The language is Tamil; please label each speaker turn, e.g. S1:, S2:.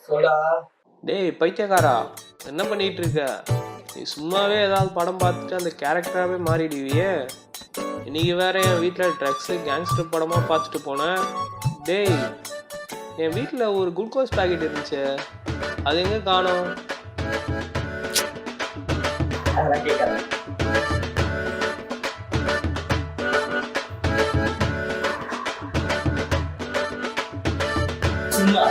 S1: சொல்டா.
S2: டேய் பைத்தியக்காரா, என்ன பண்ணிட்டு இருக்க? நீ சும்மாவே ஏதாவது படம் பார்த்துட்டு அந்த கேரக்டராகவே மாறிடுவியே. இன்னைக்கு வேற என் வீட்டில் ட்ரக்ஸு கேங்ஸ்டர் படமாக பார்த்துட்டு போனேன். டேய், என் வீட்டில் ஒரு குளுக்கோஸ் பேக்கெட் இருந்துச்சு, அது எங்கே காணோம்?
S1: அதெல்லாம் கேட்காத. சும்மா